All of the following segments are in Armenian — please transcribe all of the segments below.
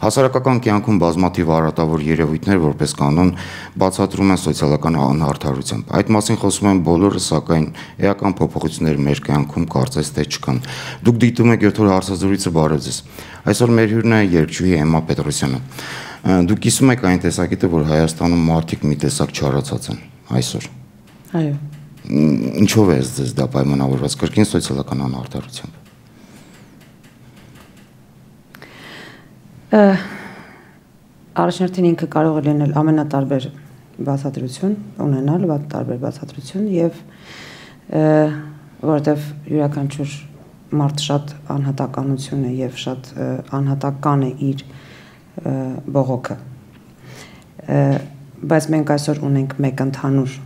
Հասարակական կյանքում բազմաթիվ արատավոր երևույթներ որպես կանոն բացատրում են սոցիալական անարդարությամբ։ Այդ մասին խոսում են բոլորը, սակայն էական փոփոխություններ մեր կյանքում կարծես թե չկան։ Դուք դիտում եք 7 օր հարցազրույցը, բարև ձեզ։ Այսօր մեր հյուրն է երգչուհի Էմմա Պետրոսյանը։ Դուք կիսում եք այն տեսակետը, որ Հայաստանում մարդիկ մի տեսակ չարացած են այսօր։ Այո։ Ինչով է ձեզ դա պայմանավորված կրկին սոցիալական անարդարությամբ։ Առաջնորդին ինքը կարող է լինել ամենատարբեր բացատրություն, ունենալ տարբեր բացատրություն եւ որովհետեւ յուրաքանչյուր մարդ շատ անհատականություն է եւ շատ անհատական է իր բողոքը։ Բայց մենք այսօր ունենք մեկ ընդհանուր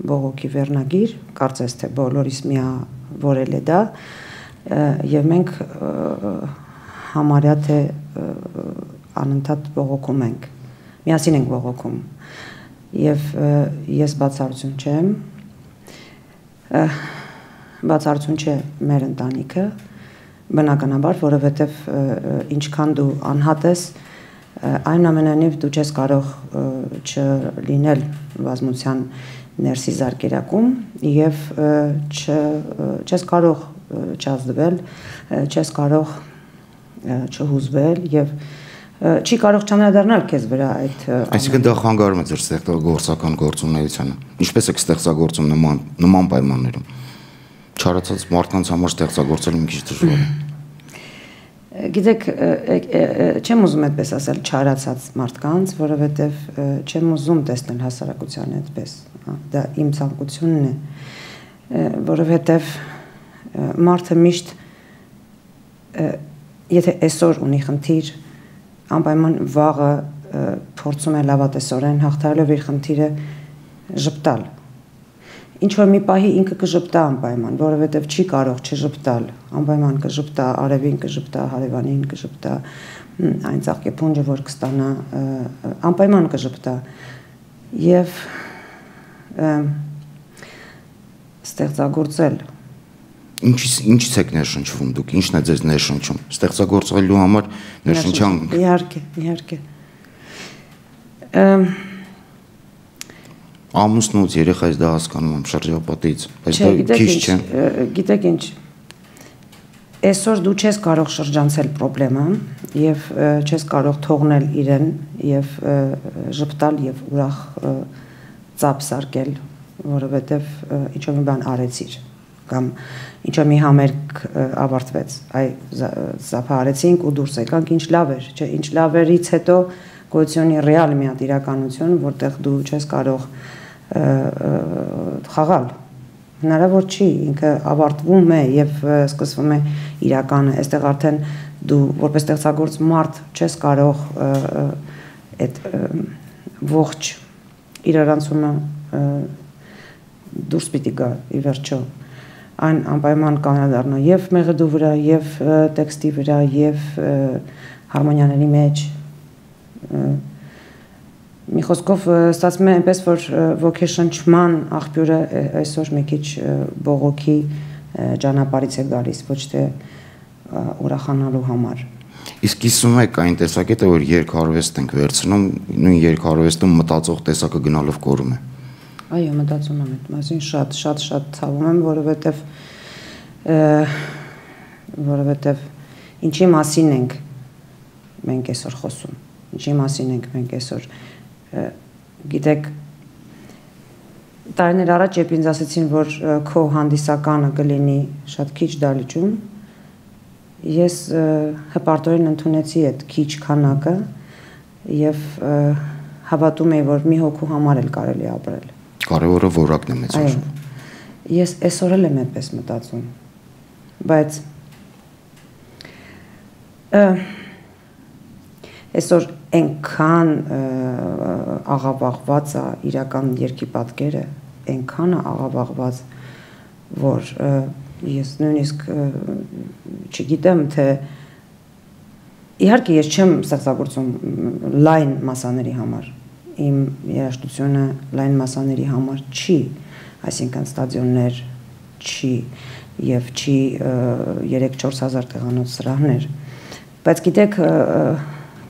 բողոքի վերնագիր, կարծես թե բոլորիս միավորել է դա եւ մենք համարյա թե անընդհատ բողոքում ենք, միասին ենք բողոքում եւ ես բացառություն չեմ, բացառություն չէ մեր ընտանիքը, բնականաբար, որովհետեւ ինչքան դու անհատ ես, այնուամենայնիվ դու չես կարող չլինել բազմության ներսի զարկերակում եւ չես կարող չազդվել, չես կարող չհուզվել եւ չի կարող չանդրադառնալ քեզ վրա այդ Այսինքն դա խանգարում է ձեր ստեղծագործական գործունեությանը։ Ինչպես եք ստեղծագործում նման պայմաններում։ Չարացած մարդկանց համար ստեղծագործելը մի քիչ դժվար է։ Գիտեք, չեմ ուզում այդպես ասել չարացած մարդկանց, որովհետև չեմ ուզում տեսնել հասարակությանը այդպես։ Դա իմ ցանկությունն է, որովհետև մարդը միշտ եթե այսօր ունի խնդիր, անպայման վաղը փորձում է լավատեսորեն հաղթահարելով իր խնդիրը ժպտալ։ Ինչ որ մի պահի ինքը կժպտա անպայման, որովհետև չի կարող չժպտալ, անպայման կժպտա, արևին կժպտա, հարևանին կժպտա, այն ծաղկեփունջը, որ կստանա, անպայման կժպտա եւ ստեղծագործել։ Ինչից եք ներշնչվում դուք, ինչն է ձեզ ներշնչում, ստեղծագործելու համար ներշնչան։ Իհարկե։ Ամուսնուց երեխայից դա հասկանում եմ շրջապատից, բայց դա քիչ չէ։ Գիտեք ինչ, այսօր դու չես կարող շրջանցել խնդրեմը եւ չես կարող թողնել իրեն եւ ժպտալ եւ ուրախ ծափ սարքել, որովհետեւ ինչ-որ մի բան արեցիր կամ ինչ-որ մի համերգ ավարտվեց, ծափը արեցինք ու դուրս եկանք, ինչ լավ էր, չէ, ինչ լավերից հետո գոյությունի ռեալ մի հատ իրականություն, որտեղ դու չես կարող խաղալ, հնարավոր չի, ինքը ավարտվում է եւ սկսվում է իրականը, այստեղ արդեն դու որպես ստեղծագործ մարդ չես կարող այդ ողջ իրարանցումը դուրս պիտի գա ի վերջո, այն անպայման կանադառնա եւ մեղեդու վրա, եւ տեքստի վրա, եւ հարմոնիաների մեջ, մի խոսքով ստացվում է այնպես, որ ոգեշնչման աղբյուրը այսօր մի քիչ բողոքի ճանապարհից է գալիս, ոչ թե ուրախանալու համար։ Իսկ իսում եք այն տեսակետը, որ երգարվեստ ենք վերցնում, նույն երգարվեստում մտածող տեսակը գնալով կորում է։ Այո, մտածում եմ այդ մասին, շատ ցավում եմ, որովհետև ինչի մասին ենք մենք այսօր խոսում, ինչի մասին ենք մենք այսօր գիտեք, տարիներ առաջ երբ ինձ ասեցին, որ քո հանդիսականը կլինի շատ քիչ դալիճում, ես հպարտորեն ընդունեցի այդ քիչ քանակը եւ հավատում եի, որ մի հոգու համար էլ կարելի է ապրել։ Կարևորը որակն է մեծ հաշվում։ Ես այսօր էլ եմ այդպես մտածում, բայց այսօր այնքան աղավաղված է իրական երգի պատկերը, այնքան աղավաղված, որ ես նույնիսկ չգիտեմ, թե իհարկե ես չեմ ստեղծագործում լայն մասաների համար, իմ երաժշտությունը լայն մասաների համար չի, այսինքն ստադիոններ չի եւ չի 3-4 հազար տեղանոց սրահներ, բայց գիտեք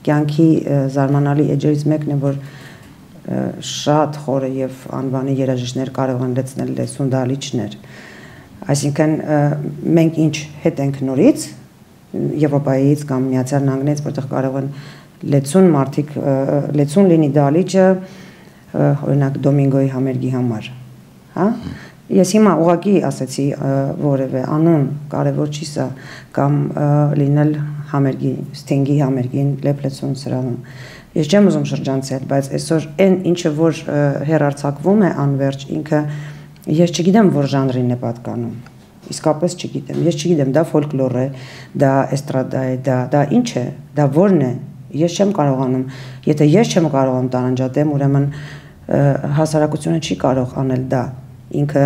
կյանքի զարմանալի էջերից մեկն է, որ շատ խորը եւ անվանի երաժիշտներ կարող են լցնել լեցուն դահլիճներ։ Այսինքն մենք ինչ հետ ենք նորից Եվրոպայից կամ Միացյալ Նահանգներից, որտեղ կարող են լեցուն մարդիկ լեցուն լինի դահլիճը, օրինակ Դոմինգոյի համերգի համար, հա։ Ես հիմա ուղղակի ասեցի որևէ անուն կարևոր չի սա կամ լինել համերգի, Sting-ի համերգին Լեփլեցուն սրահում։ Ես չեմ ուզում շրջանցել, բայց այսօր այն ինչը որ հեռարձակվում է անverջ ինքը ես չգիտեմ որ ժանրին է պատկանում։ Իսկապես չգիտեմ։ Ես չգիտեմ դա ֆոլկլոր է, դա էստրադա է, դա ինչ է, դա որն է։ Ես չեմ կարողանում։ Եթե ես չեմ կարողանում տարանջատեմ, ուրեմն հասարակությունը չի կարող անել դա։ Ինքը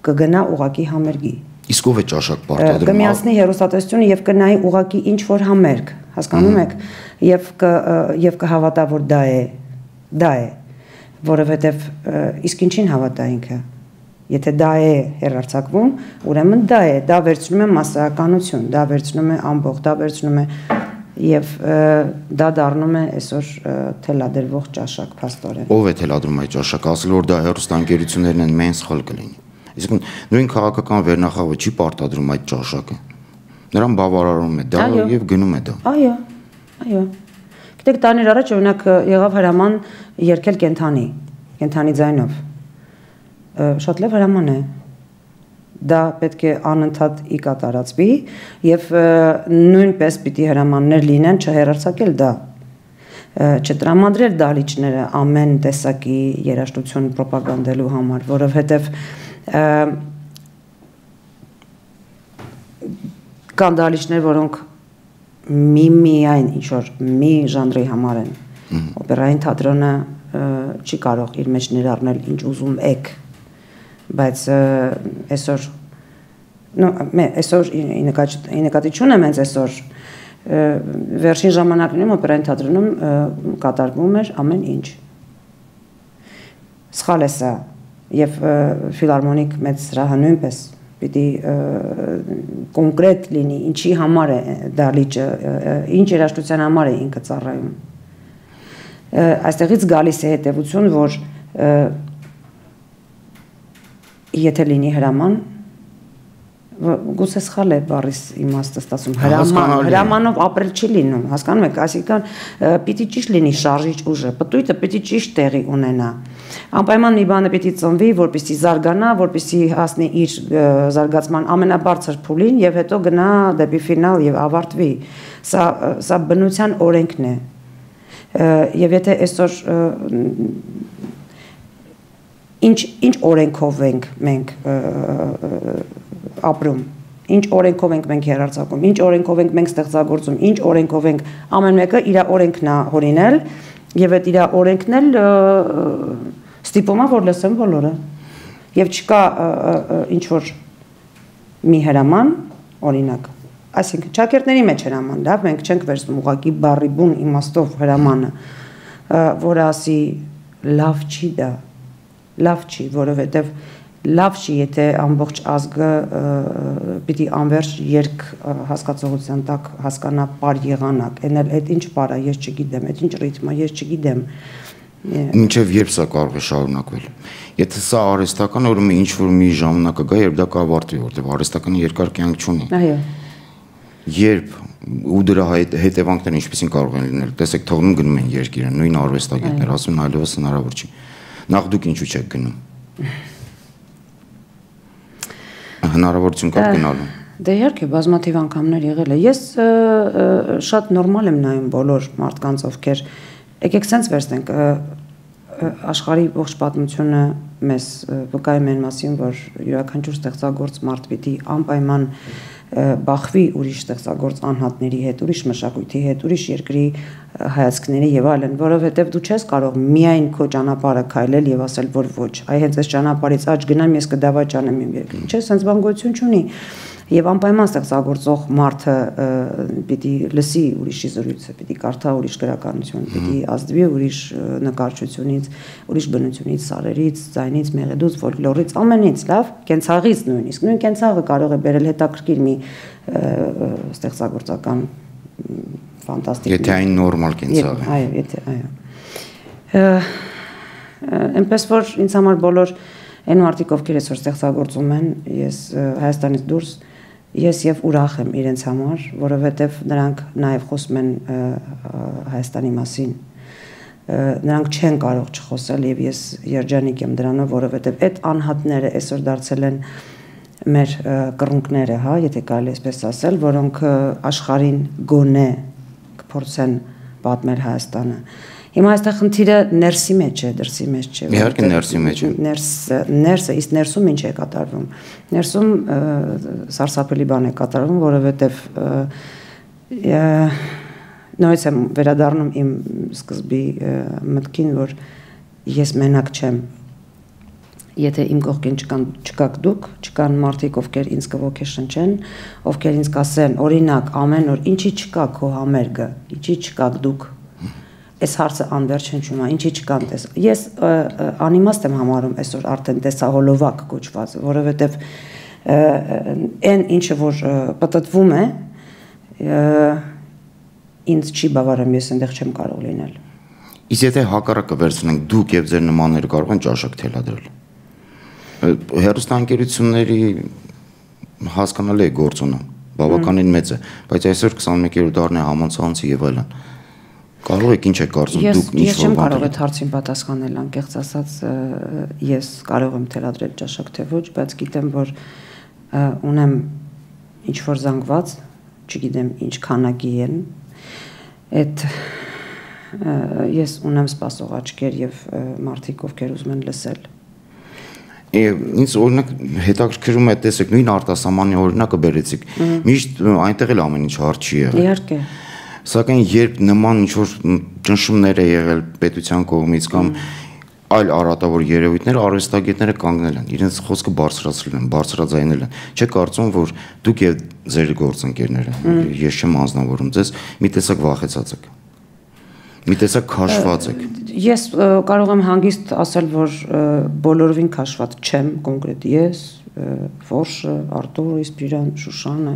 կգնա ուղակի համերգի։ Իսկ ով է ճաշակ պարտադրում։ Կմիացնի հեռուստատեսությունը եւ կնայի ուղակի ինչ որ համերգ, հասկանում եք, եւ կհավատա որ դա է, որովհետեւ իսկ ինչին հավատա ինքը։ Եթե դա է հեռարձակվում, ուրեմն դա է, դա վերցնում է մասսայականություն, դա վերցնում է ամբողջ, դա վերցնում է եւ դա դառնում է այսօր թելադրվող ճաշակ փաստորեն։ Ով է թելադրում այդ ճաշակը, ասել որ դա հեռուստաընկերություններն են, մեն սխալ կլինի։ Իսկ նույն քաղաքական վերնախավը չի պարտադրում այդ ճաշակը։ Նրան բավարարում է դա եւ գնում է դա։ Այո։ Գիտեք, տարիներ առաջ օրինակ եղավ հրաման երկել կենթանի ձայնով։ Շատ լավ հրաման է։ Դա պետք է անընդհատ ի կատարածվի եւ նույնպես պիտի հրամաններ լինեն չհեռարձակել դա։ Չտրամադրել դահլիճները ամեն տեսակի երաժշտություն պրոպագանդելու համար, որովհետեւ կան դահլիճներ, որոնք միայն ինչ-որ մի ժանրի համար են։ Օպերային թատրոնը չի կարող իր մեջ ներառնել ինչ ուզում եք, բայց այսօր ի նկատի չունեմ հենց այսօր վերջին ժամանակներում օպերային թատրոնում կատարվում էր ամեն ինչ։ Սխալ է սա եւ ֆիլհարմոնիկ մեծ սրահը նույնպես պիտի կոնկրետ լինի ինչի համար է դահլիճը, ինչ երաժշտության համար է ինքը ծառայում։ Այստեղից գալիս է հետևություն, որ եթե լինի հրաման, գուցե սխալ է բառիս իմաստը ստացում, հրամանով ապրել չի լինում, հասկանում եք, այսինքն պիտի ճիշտ լինի շարժիչ ուժը, պտույտը պիտի ճիշտ տեղի ունենա, անպայման մի բանը պիտի ծնվի, որպեսզի զարգանա, որպեսզի հասնի իր զարգացման ամենաբարձր փուլին եւ հետո գնա դեպի ֆինալ եւ ավարտվի, սա բնության օրենքն է, եւ եթե այսօր ինչ օրենքով ենք մենք ապրում, ինչ օրենքով ենք մենք հեռարձակում, ինչ օրենքով ենք մենք ստեղծագործում, ինչ օրենքով ենք ամեն մեկը իր օրենքն է հորինել եւ այդ իր օրենքն էլ ստիպում է որ լսեն բոլորը եւ չկա ինչ որ մի հրաման օրինակ այսինքն ճակերտների մեջ հրաման լավ մենք չենք վերցնում ուղակի բառի բուն իմաստով հրամանը որը ասի լավ չի դա լավ չի որովհետեւ լավ չի, եթե ամբողջ ազգը պիտի անverջ երկ հասկացողության տակ հասկանա պար եղանակ, այն էլ այդ ինչ պար է, ես չգիտեմ, այդ ինչ ռիթմ է, ես չգիտեմ։ Մինչև երբ սա կարող է շարունակվել։ Եթե սա արհեստական ուրեմն ինչ որ մի ժամանակ կգա, երբ դա կավարտվի, որտեղ արհեստականը երկար կյանք չունի։ Այո։ Երբ ու դրա հետևանքները ինչպեսին կարող են լինել։ Տեսեք, թողնում գնում են երկիրը, նույն արհեստագետներ, ասում են այլևս հնարավոր չի։ Նախ դուք ինչու չեք գնում։ Հնարավորություն կա գնալու։ Դե իհարկե բազմաթիվ անգամներ եղել է։ Ես շատ նորմալ եմ նայում բոլոր մարդկանց, ովքեր եկեք sense վերցնենք աշխարհի ողջ պատմությունը մեզ վկայում են մասին, որ յուրաքանչյուր ստեղծագործ մարդ պիտի անպայման բախվի ուրիշ ստեղծագործ անհատների հետ, ուրիշ մշակույթի հետ, ուրիշ երկրի հայացքների եւ այլն, որովհետեւ դու չես կարող միայն քո ճանապարհը քայլել եւ ասել, որ ոչ, այ հենց այս ճանապարհից աճ գնամ, ես կդավաճանեմ իմ երկրին։ Չէ, sense բան գոյություն չունի։ Եվ անպայման ստեղծագործող մարդը պիտի լսի ուրիշի զրույցը, պիտի կարդա ուրիշ գրականություն, պիտի ազդվի ուրիշ նկարչությունից, ուրիշ բնությունից, սարերից, ձայնից, մեղեդուց, ֆոլկլորից, ամենից, լավ, կենցաղից նույնիսկ։ Նույն կենցաղը կարող է բերել հետաքրքիր մի ստեղծագործական ֆանտաստիկ։ Եթե այն նորմալ կենցաղ է։ Այո, եթե այո։ Այնպես որ ինձ համար բոլոր այն մարդիկ, ովքեր այսօր ստեղծագործում են, ես Հայաստանից դուրս, ես եւ ուրախ եմ իրենց համար, որովհետեւ նրանք նաեւ խոսում են Հայաստանի մասին։ Նրանք չեն կարող չխոսել եւ ես երջանիկ եմ դրանով, որովհետեւ այդ անհատները այսօր դարձել են մեր կռունկները, հա, եթե կարելի այսպես ասել, որոնք աշխարհին գոնե կփորձեն պատմել Հայաստանը։ Հիմա այստեղ խնդիրը ներսի մեջ է, դրսի մեջ չէ։ Իհարկե ներսի մեջ է։ Ներսը, իսկ ներսում ինչ է կատարվում։ Ներսում սարսափելի բան է կատարվում, որովհետև նույնիսկ եմ վերադառնում իմ սկզբի մտքին, որ ես մենակ չեմ։ Եթե իմ կողքին չկաք դուք, չկան մարդիկ, ովքեր ինձ կոգեշնչեն, ովքեր ինձ կասեն, օրինակ, ամեն օր ինչի չկա քո համերգը, ինչի չկաք դուք։ Այս հարցը անվերջ հնչում է, ինչի չկան տես։ Ես անիմաստ եմ համարում այսօր արդեն տեսահոլովակ կոչված, որովհետև այն ինչը որ պատտվում է, ինձ չի բավարարում, ես այնտեղ չեմ կարող լինել։ Իսկ եթե հակառակը վերցնենք, դուք եւ ձեր նմանները կարող են ճաշակ թելադրել։ Հեռուստաընկերությունների հասկանալի է գործոնը, բավականին մեծ է, բայց այսօր 21-րդ դարն է համացանցի եւ այլն։ Կարող եք ինչ եք կարծում դուք ինչ որ բան։ Ես չեմ կարող այդ հարցին պատասխանել, անկեղծ ասած, ես կարող եմ թելադրել ճաշակ թե ոչ, բայց գիտեմ, որ ունեմ ինչ որ զանգված, չգիտեմ ինչ քանակի են, այդ ես ունեմ սպասող աչքեր եւ մարդիկ, ովքեր ուզում են լսել։ Ինձ օրինակ հետաքրքրում է, տեսեք, նույն արտասահմանի օրինակը բերեցիք։ Միշտ այնտեղ էլ ամեն ինչ հարց չի եղել։ Իհարկե։ Սակայն երբ նման ինչ որ ճնշումներ է եղել պետության կողմից կամ այլ արատավոր երևույթներ, արվեստագետները կանգնել են, իրենց խոսքը բարձրացրել են, բարձրաձայնել են։ Չեք կարծում, որ դուք եւ ձեր գործընկերները, ես չեմ անձնավորում ձեզ, մի տեսակ վախեցած եք։ Մի տեսակ քաշված եք։ Ես կարող եմ հանգիստ ասել, որ բոլորովին քաշված չեմ, կոնկրետ ես, Ֆորշը, Արտուրը, Իսպիրան, Շուշանը,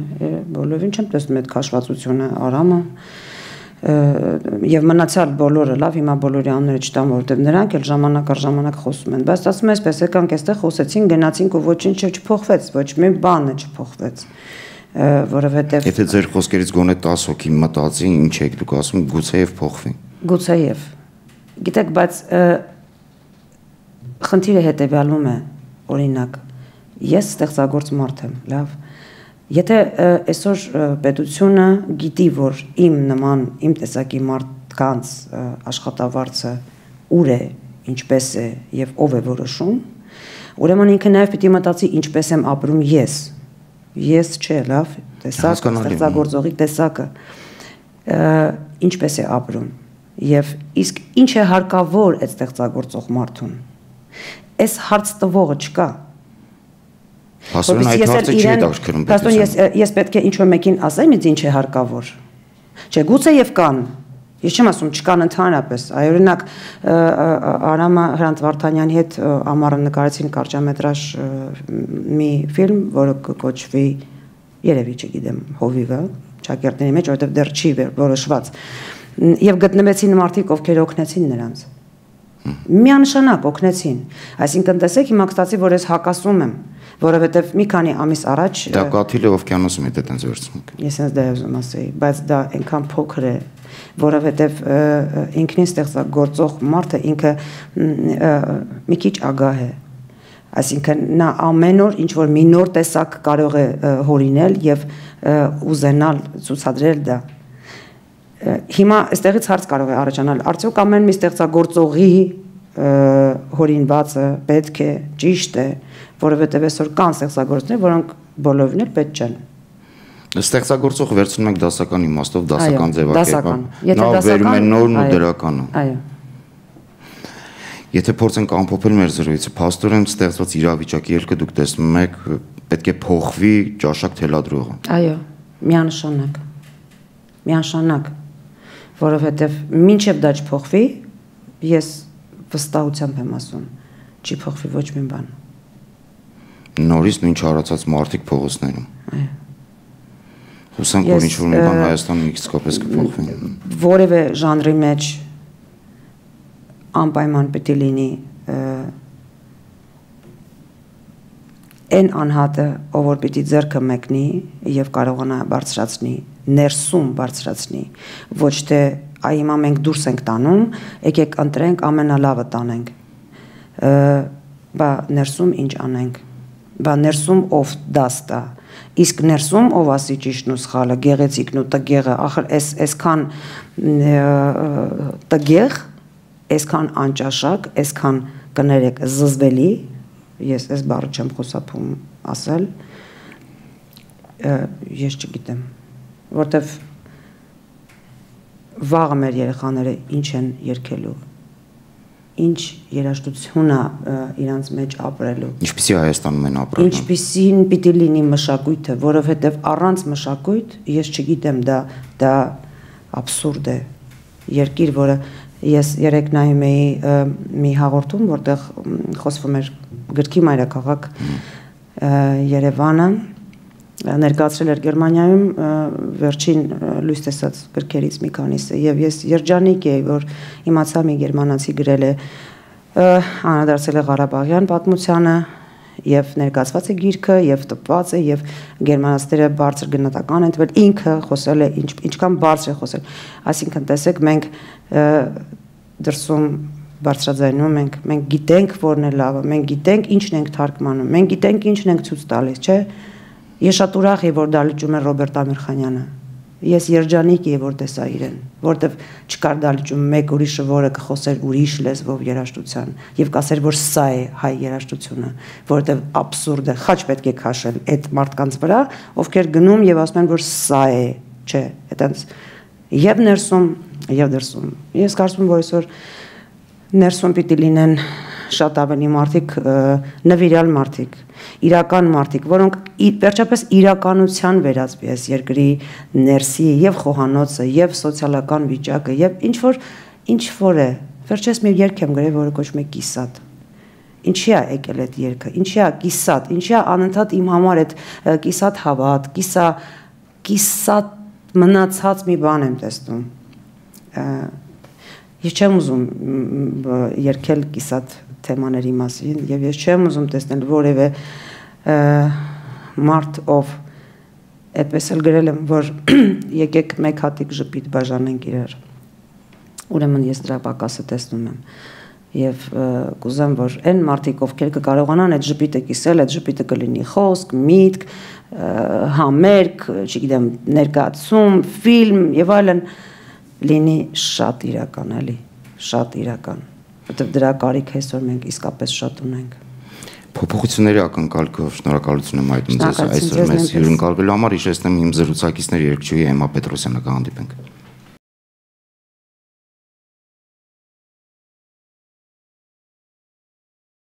բոլորովին չեմ տեսնում այդ քաշվածությունը, Արամը եւ մնացյալ բոլորը, լավ, հիմա բոլորի անունները չտամ, որովհետեւ նրանք էլ ժամանակ առ ժամանակ խոսում են, բայց ասում եմ այսպես, եկանք այստեղ խոսեցին, գնացինք ու ոչինչ չփոխվեց, ոչ մի բան չփոխվեց, որովհետեւ Եթե ձեր խոսքերից գոնե 10 հոգի մտածի, ինչ եք դուք ասում, գուցեև փոխվի։ Գուցեև։ Գիտեք, բայց խնդիրը հետևյալում է, օրինակ, ես ստեղծագործ մարդ եմ, լավ։ Եթե այսօր պետությունը գիտի, որ իմ նման, իմ տեսակի մարդկանց աշխատավարձը ուր է, ինչպես է եւ ով է որոշում, ուրեմն ինքը նաեւ պիտի մտածի ինչպես եմ ապրում ես։ Ես չէ, լավ, տեսակ, ստեղծագործողի տեսակը ինչպես է ապրում եւ իսկ ինչ է հարկավոր այդ ստեղծագործող մարդուն։ Այս հարց տվողը չկա։ Հասուն այդ հարցը չի դաշքրում պետության։ Ես պետք է ինչ-որ մեկին ասեմ, ինձ ինչ է հարկավոր։ Չէ, գուցե եւ կան։ Ես չեմ ասում չկան ընդհանրապես։ Այ օրինակ Արամը Հրանտ Վարդանյանի հետ ամառը նկարեցին կարճամետրաժ մի ֆիլմ, որը կոչվի երևի չգիտեմ, Հովիվը, ճակերտների մեջ, որովհետեւ դեռ չի որոշված։ Եվ գտնվեցին մարդիկ, ովքեր օգնեցին նրանց։ Միանշանակ օգնեցին։ Այսինքն տեսեք, հիմա կստացի, որ ես հակասում եմ, որովհետև մի քանի ամիս առաջ դա Կաթիլը օվկիանոսում է դետենց վերցնում։ Ես ինձ դա ուզում ասեի, բայց դա այնքան փոքր է, որովհետև ինքնին ստեղծագործող մարդը ինքը մի քիչ ագահ է։ Այսինքն նա ամեն օր ինչ որ մի նոր տեսակ կարող է հորինել եւ ուզենալ ցուցադրել դա։ Հիմա այստեղից հարց կարող է առաջանալ, արդյոք ամեն մի ստեղծագործողի հորինվածը պետք է, ճիշտ է, որովհետև այսօր կան ստեղծագործներ, որոնք բոլորովին էլ պետք չեն։ Ստեղծագործող վերցնում ենք դասական իմաստով, դասական ձևակերպով։ Նա վերում է նորն ու դրականը։ Այո։ Եթե փորձենք ամփոփել մեր զրույցը, փաստորեն ստեղծված իրավիճակի ելքը դուք տեսնում եք, պետք է փոխվի ճաշակ թելադրողը։ Այո, միանշանակ։ Միանշանակ, որովհետև մինչև դա չփոխվի, ես վստահությամբ եմ ասում, չի փոխվի ոչ մի բան։ Նորից նույն չարացած մարդիկ փողոցներում։ Այո։ Հուսանք, որ ինչ-որ մի բան Հայաստանում իսկապես կփոխվի։ Որևէ ժանրի մեջ անպայման պետք է լինի այն անհատը, ով որ պիտի ձեռքը մեկնի եւ կարողանա բարձրացնի, ներսում բարձրացնի, ոչ թե այ հիմա մենք դուրս ենք տանում, եկեք ընտրենք ամենալավը տանենք։ Բա ներսում ինչ անենք։ Բա ներսում ով դաս տա։ Իսկ ներսում ով ասի ճիշտն ու սխալը, գեղեցիկն ու տգեղը, ախր այսքան տգեղ, այսքան անճաշակ, այսքան կներեք զզվելի, ես այս բառը չեմ խոսափում ասել, ես չգիտեմ, որտեվ վաղը մեր երեխաները ինչ են երգելու, ինչ երաժշտություն է իրանց մեջ ապրելու։ Ինչպիսի Հայաստանում են ապրում։ Ինչպիսին պիտի լինի մշակույթը, որովհետև առանց մշակույթ, ես չգիտեմ, դա աբսուրդ է։ Երկիր, որը ես երեք նայում էի մի հաղորդում, որտեղ խոսվում էր գրքի մայրաքաղաք Երևանը, ներկայացրել էր Գերմանիայում վերջին լույս տեսած գրքերից մի քանիսը եւ ես երջանիկ էի, որ իմացա մի գերմանացի գրել է անդրադարձել է Ղարաբաղյան պատմությանը եւ ներկայացված է գիրքը եւ տպված է եւ գերմանացիները բարձր գնահատական են տվել, ինքը խոսել է ինչքան բարձր է խոսել, այսինքն տեսեք մենք դրսում բարձրաձայնում ենք, մենք գիտենք որն է լավը, մենք գիտենք ինչն ենք թարգմանում, մենք գիտենք ինչն ենք ցույց տալիս, չէ՞։ Ես շատ ուրախ եմ, որ դալիճում է Ռոբերտ Ամիրխանյանը։ Ես երջանիկ եմ, որ տեսա իրեն, որտեվ չկար դալիճում մեկ ուրիշը, որը կխոսեր ուրիշ լեզվով երաժշտության եւ կասեր, որ սա է հայ երաժշտությունը, որտեվ աբսուրդ է, խաչ պետք է քաշել այդ մարդկանց վրա, ովքեր գնում եւ ասում են, որ սա է, չէ, այտենց եւ ներսում եւ դրսում։ Ես կարծում եմ, որ այսօր ներսում պիտի լինեն շատ ավելի մարդիկ, նվիրյալ մարդիկ, իրական մարդիկ, որոնք վերջապես իրականության վերածվի այս երկրի ներսի եւ խոհանոցը եւ սոցիալական վիճակը եւ ինչ որ է։ Վերջես մի երգ եմ գրել, որը կոչվում է Կիսատ։ Ինչի է եկել այդ երգը։ Ինչի է Կիսատ, ինչի է անընդհատ իմ համար այդ Կիսատ հավատ, Կիսատ մնացած մի բան եմ տեսնում։ Ես չեմ ուզում երգել Կիսատ թեմաների մասին եւ ես չեմ ուզում տեսնել որևէ մարդ ով այդպես էլ գրել եմ, որ եկեք մեկ հատիկ ժպիտ բաժանենք իրար։ Ուրեմն ես դրա պակասը տեսնում եմ եւ կուզեմ, որ այն մարդիկ, ովքեր կկարողանան այդ ժպիտը կիսել, այդ ժպիտը կլինի խոսք, միտք, համերգ, չգիտեմ, ներկայացում, ֆիլմ եւ այլն, լինի շատ իրական, էլի, շատ իրական, որտեղ դրա կարիք այսօր մենք իսկապես շատ ունենք։ Փոփոխությունների ակնկալքով շնորհակալություն եմ հայտնում ձեզ այսօր մեզ հյուրընկալվելու համար, հիշեցնեմ իմ զրուցակիցներ երգչուհի Էմմա Պետրոսյանը, կհանդիպենք։